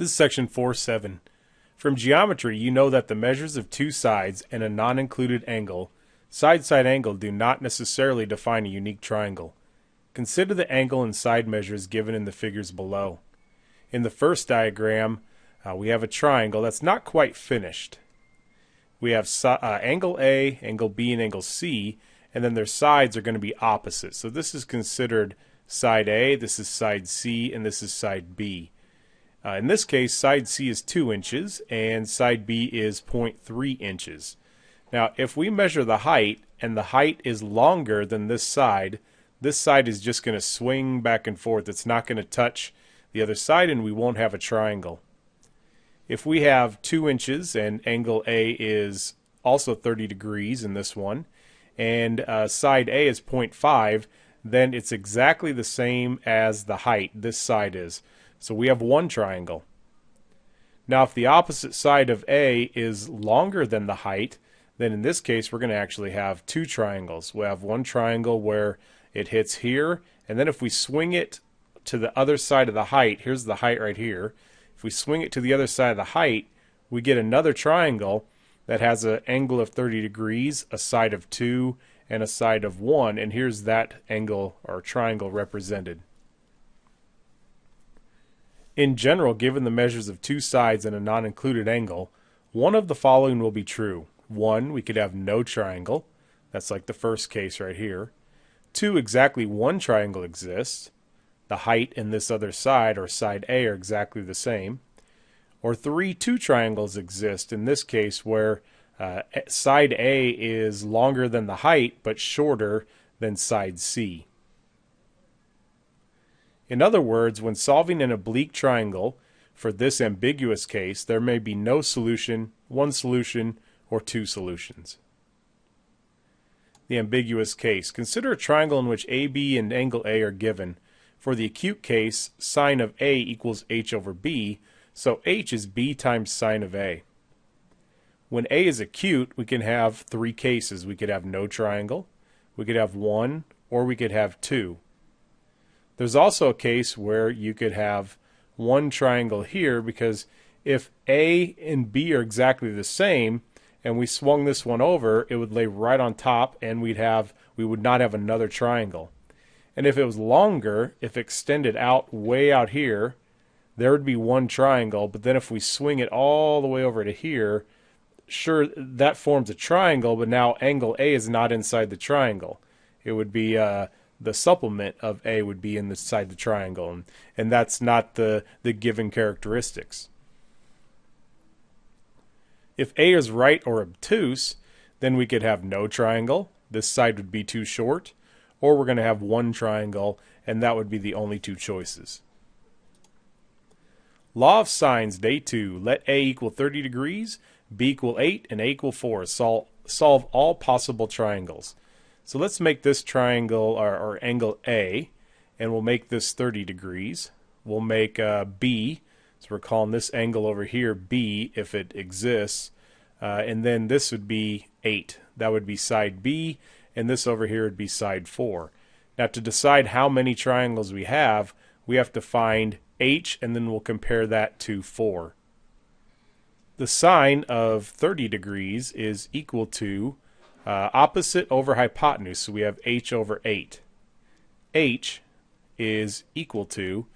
This is section 4.7. From geometry, you know that the measures of two sides and a non-included angle, side-side angle, do not necessarily define a unique triangle. Consider the angle and side measures given in the figures below. In the first diagram, we have a triangle that's not quite finished. We have angle A, angle B, and angle C, and then their sides are going to be opposite. So this is considered side A, this is side C, and this is side B. In this case, side C is 2 inches and side B is 0.3 inches. Now, if we measure the height and the height is longer than this side is just going to swing back and forth. It's not going to touch the other side and we won't have a triangle. If we have 2 inches and angle A is also 30 degrees in this one, and side A is 0.5, then it's exactly the same as the height this side is. So we have one triangle. Now if the opposite side of A is longer than the height, then in this case we're going to actually have two triangles. We'll have one triangle where it hits here, and then if we swing it to the other side of the height, here's the height right here, if we swing it to the other side of the height, we get another triangle that has an angle of 30 degrees, a side of 2, and a side of 1, and here's that angle or triangle represented. In general, given the measures of two sides and a non-included angle, one of the following will be true. 1, we could have no triangle. That's like the first case right here. 2, exactly one triangle exists. The height and this other side, or side A, are exactly the same. Or 3, two triangles exist, in this case where side A is longer than the height but shorter than side C. In other words, when solving an oblique triangle for this ambiguous case, there may be no solution, one solution, or two solutions. The ambiguous case. Consider a triangle in which AB and angle A are given. For the acute case, sine of A equals H over B, so H is B times sine of A. When A is acute, we can have three cases. We could have no triangle, we could have one, or we could have two. There's also a case where you could have one triangle here, because if A and B are exactly the same and we swung this one over, it would lay right on top and we would not have another triangle. And if it was longer, if extended out way out here, there would be one triangle, but then if we swing it all the way over to here, sure, that forms a triangle, but now angle A is not inside the triangle. It would be the supplement of A would be inside the triangle, and that's not the given characteristics. If A is right or obtuse, then we could have no triangle. This side would be too short, or we're going to have one triangle, and that would be the only two choices. Law of sines, day 2. Let A equal 30 degrees, B equal 8, and A equal 4. Solve all possible triangles. So let's make this triangle or angle A, and we'll make this 30 degrees. We'll make B, so we're calling this angle over here B if it exists, and then this would be 8. That would be side B, and this over here would be side 4. Now to decide how many triangles we have to find H, and then we'll compare that to 4. The sine of 30 degrees is equal to opposite over hypotenuse, so we have H over 8. H is equal to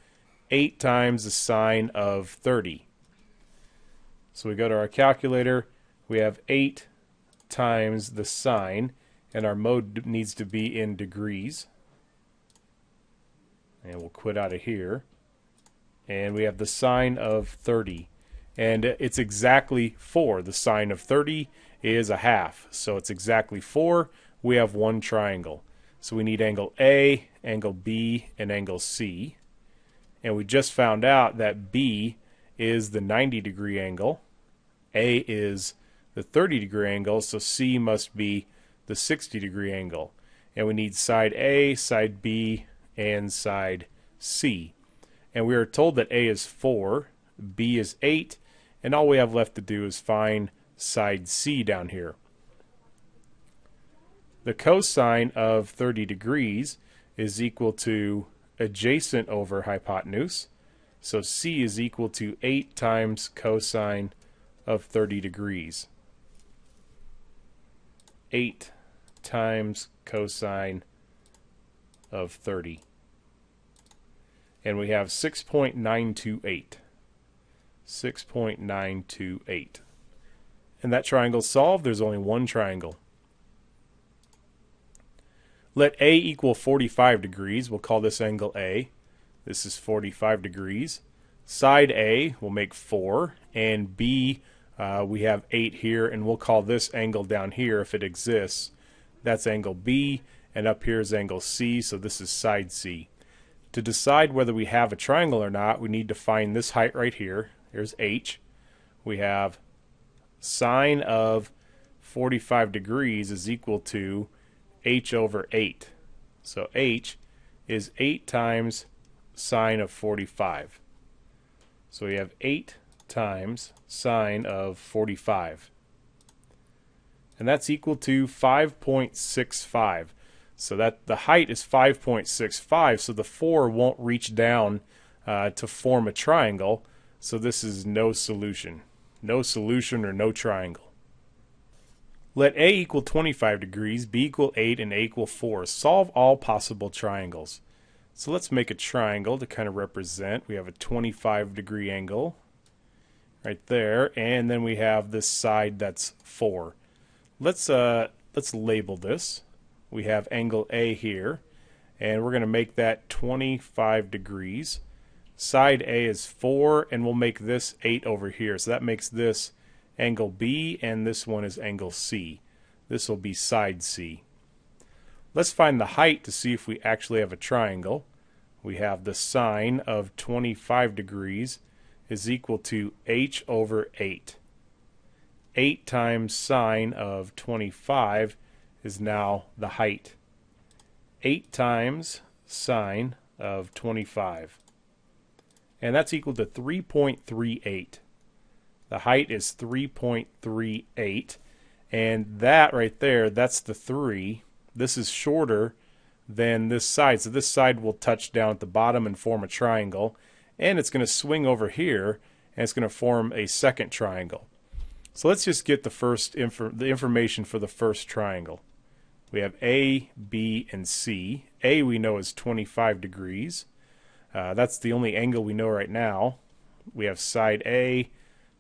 8 times the sine of 30. So we go to our calculator, we have 8 times the sine, and our mode needs to be in degrees. And we'll quit out of here. And we have the sine of 30. And it's exactly 4. The sine of 30 is a half, so it's exactly 4. We have one triangle. So we need angle A, angle B, and angle C. And we just found out that B is the 90-degree angle, A is the 30-degree angle, so C must be the 60-degree angle. And we need side A, side B, and side C. And we are told that A is 4, B is 8, and all we have left to do is find side C down here. The cosine of 30 degrees is equal to adjacent over hypotenuse. So C is equal to 8 times cosine of 30 degrees. 8 times cosine of 30. And we have 6.928. 6.928. And that triangle's solved. There's only one triangle. Let A equal 45 degrees. We'll call this angle A. This is 45 degrees. Side A will make 4, and B, we have 8 here, and we'll call this angle down here, if it exists, that's angle B, and up here is angle C, so this is side C. To decide whether we have a triangle or not, we need to find this height right here. Here's H. We have sine of 45 degrees is equal to H over 8. So H is 8 times sine of 45. So we have 8 times sine of 45. And that's equal to 5.65. So that the height is 5.65, so the 4 won't reach down to form a triangle. So this is no solution. No solution or no triangle. Let A equal 25 degrees, B equal 8, and A equal 4. Solve all possible triangles. So let's make a triangle to kind of represent. We have a 25-degree angle right there, and then we have this side that's 4. Let's label this. We have angle A here, and we're going to make that 25 degrees. Side A is 4, and we'll make this 8 over here. So that makes this angle B, and this one is angle C. This will be side C. Let's find the height to see if we actually have a triangle. We have the sine of 25 degrees is equal to H over 8. 8 times sine of 25 is now the height. 8 times sine of 25. And that's equal to 3.38. The height is 3.38. And that right there, that's the 3. This is shorter than this side. So this side will touch down at the bottom and form a triangle. And it's going to swing over here, and it's going to form a second triangle. So let's just get the information for the first triangle. We have A, B, and C. A we know is 25 degrees. That's the only angle we know right now. We have side A,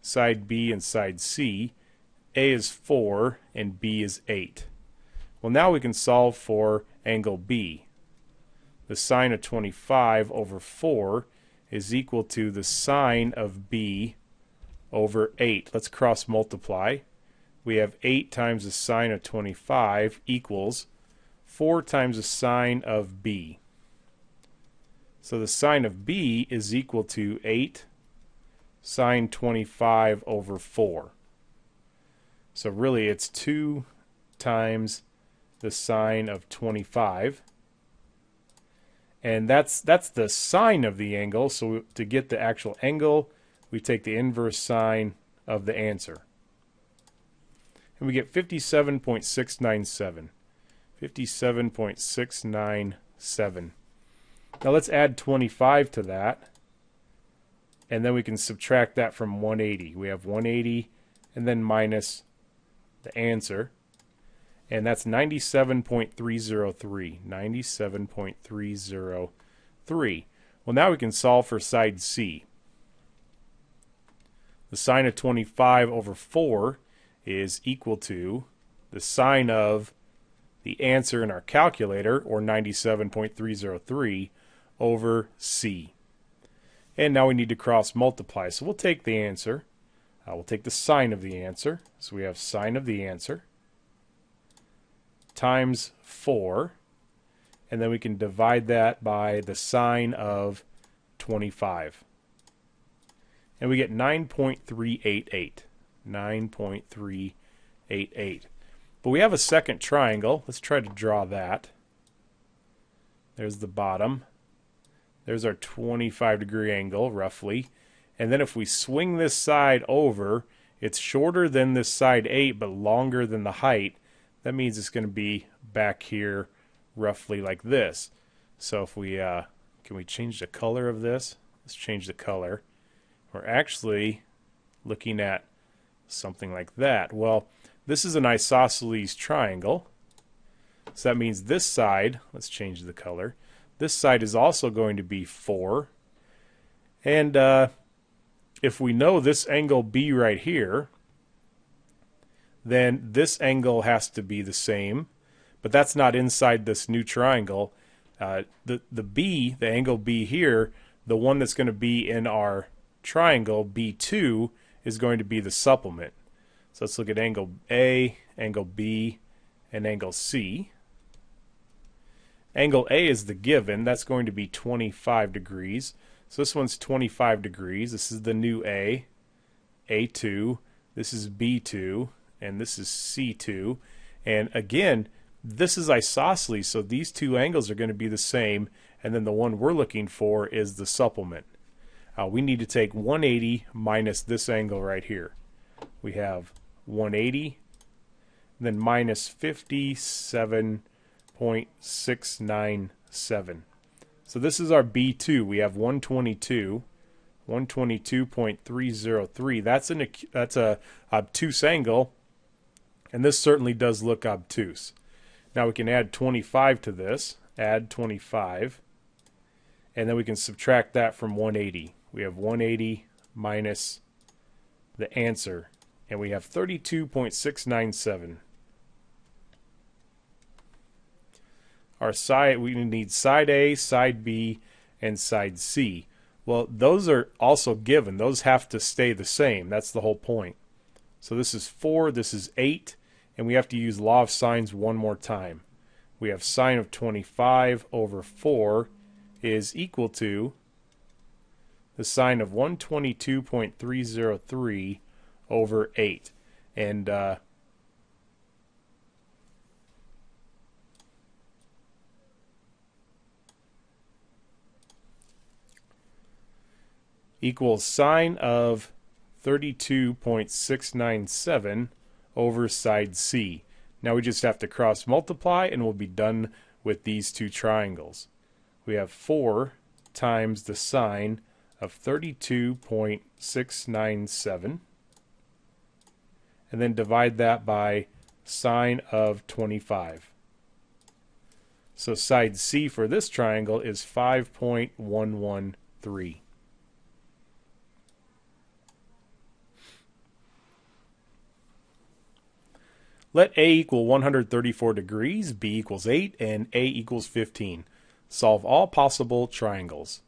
side B, and side C. A is 4, and B is 8. Well, now we can solve for angle B. The sine of 25 over 4 is equal to the sine of B over 8. Let's cross multiply. We have 8 times the sine of 25 equals 4 times the sine of B. So the sine of B is equal to 8 sine 25 over 4. So really it's 2 times the sine of 25. And that's the sine of the angle. So to get the actual angle, we take the inverse sine of the answer. And we get 57.697. 57.697. Now let's add 25 to that. And then we can subtract that from 180. We have 180 and then minus the answer. And that's 97.303. 97.303. Well, now we can solve for side C. The sine of 25 over 4 is equal to the sine of the answer in our calculator, or 97.303, over C. And now we need to cross multiply. So we'll take the answer. We'll take the sine of the answer. So we have sine of the answer times 4. And then we can divide that by the sine of 25. And we get 9.388. 9.388. But we have a second triangle. Let's try to draw that. There's the bottom. There's our 25-degree angle, roughly. And then if we swing this side over, it's shorter than this side 8, but longer than the height. That means it's going to be back here roughly like this. So if we, can we change the color of this? Let's change the color. We're actually looking at something like that. Well, this is an isosceles triangle. So that means this side, let's change the color, this side is also going to be 4. And if we know this angle B right here, then this angle has to be the same. But that's not inside this new triangle. The B, the angle B here, the one that's going to be in our triangle, B2, is going to be the supplement. So let's look at angle A, angle B, and angle C. Angle A is the given. That's going to be 25 degrees. So this one's 25 degrees. This is the new A, A2. This is B2, and this is C2. And again, this is isosceles, so these two angles are going to be the same, and then the one we're looking for is the supplement. We need to take 180 minus this angle right here. We have 180, then minus 57.697. So this is our B2. We have 122.303. That's a obtuse angle, and this certainly does look obtuse. Now we can add 25 to this, add 25, and then we can subtract that from 180. We have 180 minus the answer, and we have 32.697. Our side, we need side A, side B, and side C. Well, those are also given. Those have to stay the same. That's the whole point. So this is 4, this is 8, and we have to use law of sines one more time. We have sine of 25 over 4 is equal to the sine of 122.303 over 8. And equals sine of 32.697 over side C. Now we just have to cross multiply and we'll be done with these two triangles. We have 4 times the sine of 32.697, and then divide that by sine of 25. So side C for this triangle is 5.113. Let A equal 134 degrees, B equals 8, and A equals 15. Solve all possible triangles.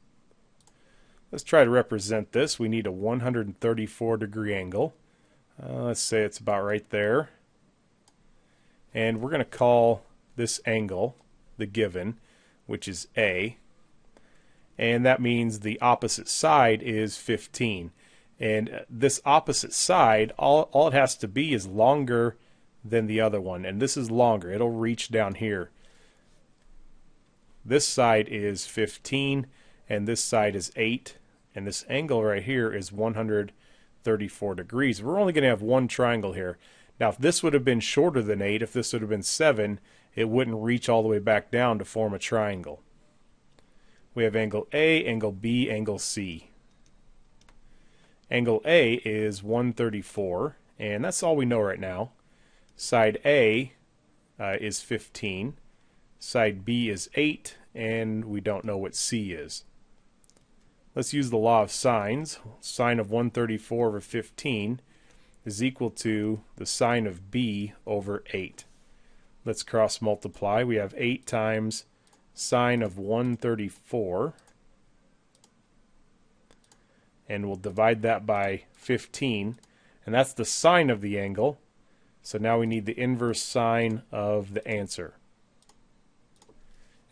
Let's try to represent this. We need a 134 degree angle. Let's say it's about right there. And we're going to call this angle the given, which is A. And that means the opposite side is 15. And this opposite side, all it has to be is longer than the other one, and this is longer. It'll reach down here. This side is 15 and this side is 8, and this angle right here is 134 degrees. We're only going to have one triangle here. Now if this would have been shorter than 8, if this would have been 7, it wouldn't reach all the way back down to form a triangle. We have angle A, angle B, angle C. Angle A is 134, and that's all we know right now. Side A is 15, side B is 8, and we don't know what C is. Let's use the law of sines. Sine of 134 over 15 is equal to the sine of B over 8. Let's cross multiply. We have 8 times sine of 134, and we'll divide that by 15, and that's the sine of the angle. So now we need the inverse sine of the answer.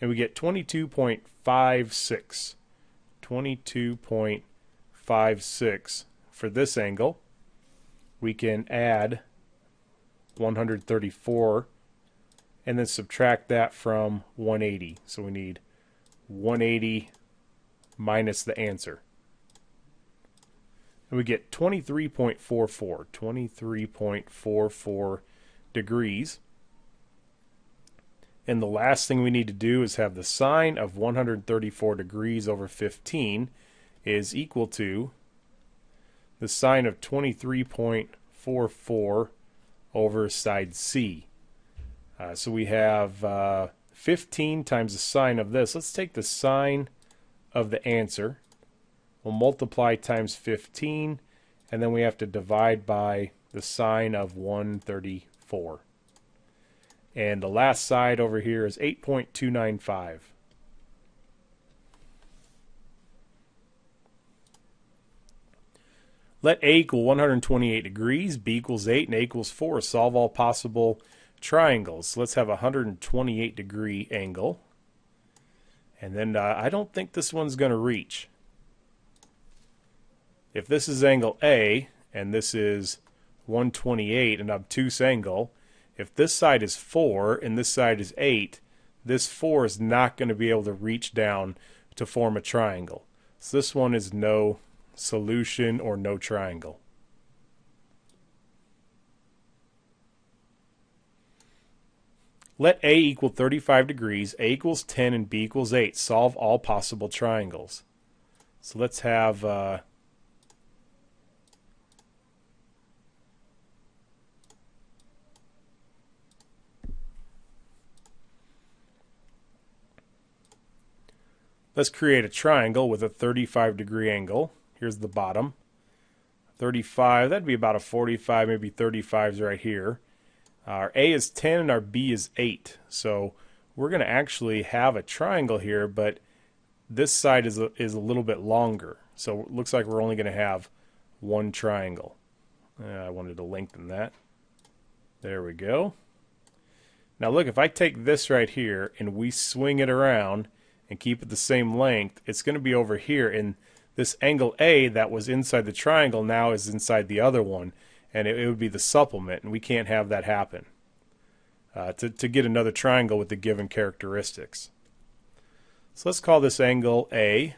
And we get 22.56. 22.56 for this angle. We can add 134 and then subtract that from 180. So we need 180 minus the answer. And we get 23.44, 23.44 degrees. And the last thing we need to do is have the sine of 134 degrees over 15 is equal to the sine of 23.44 over side C. So we have 15 times the sine of this. Let's take the sine of the answer. We'll multiply times 15, and then we have to divide by the sine of 134. And the last side over here is 8.295. Let A equal 128 degrees, B equals 8, and A equals 4. Solve all possible triangles. Let's have a 128 degree angle. And then I don't think this one's going to reach. If this is angle A, and this is 128, an obtuse angle, if this side is 4 and this side is 8, this 4 is not going to be able to reach down to form a triangle. So this one is no solution or no triangle. Let A equal 35 degrees, A equals 10, and B equals 8. Solve all possible triangles. So let's have let's create a triangle with a 35 degree angle. Here's the bottom. 35, that'd be about a 45, maybe 35's right here. Our A is 10 and our B is 8. So we're going to actually have a triangle here, but this side is a little bit longer. So it looks like we're only going to have one triangle. I wanted to lengthen that. There we go. Now look, if I take this right here and we swing it around and keep it the same length, it's going to be over here. And this angle A that was inside the triangle now is inside the other one. And it would be the supplement, and we can't have that happen to get another triangle with the given characteristics. So let's call this angle A.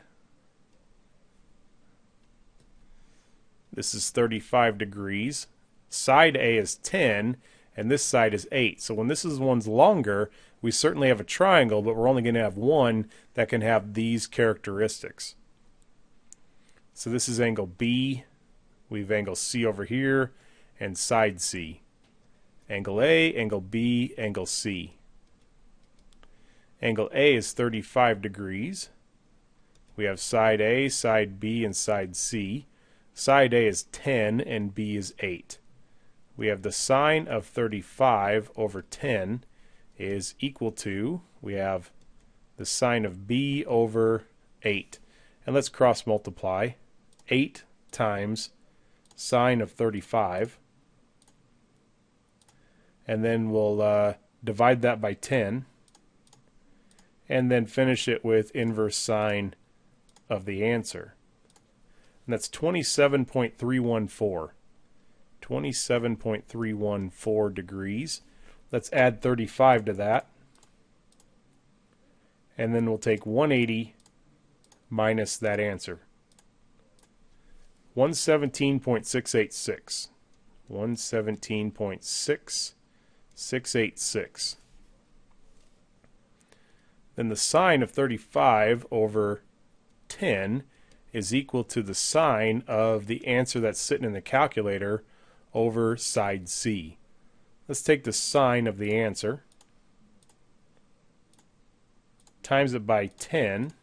This is 35 degrees. Side A is 10, and this side is 8. So when this one's longer, we certainly have a triangle, but we're only going to have one that can have these characteristics. So this is angle B. We have angle C over here, and side C. Angle A, angle B, angle C. Angle A is 35 degrees. We have side A, side B, and side C. Side A is 10 and B is 8. We have the sine of 35 over 10 is equal to, we have the sine of B over 8. And let's cross multiply. 8 times sine of 35. And then we'll divide that by 10. And then finish it with inverse sine of the answer. And that's 27.314. 27.314 degrees. Let's add 35 to that. And then we'll take 180 minus that answer. 117.686. 117.686. Then the sine of 35 over 10 is equal to the sine of the answer that's sitting in the calculator over side C. Let's take the sine of the answer, times it by 10,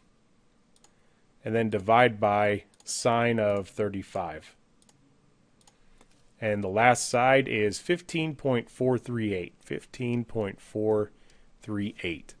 and then divide by sine of 35. And the last side is 15.438. 15.438.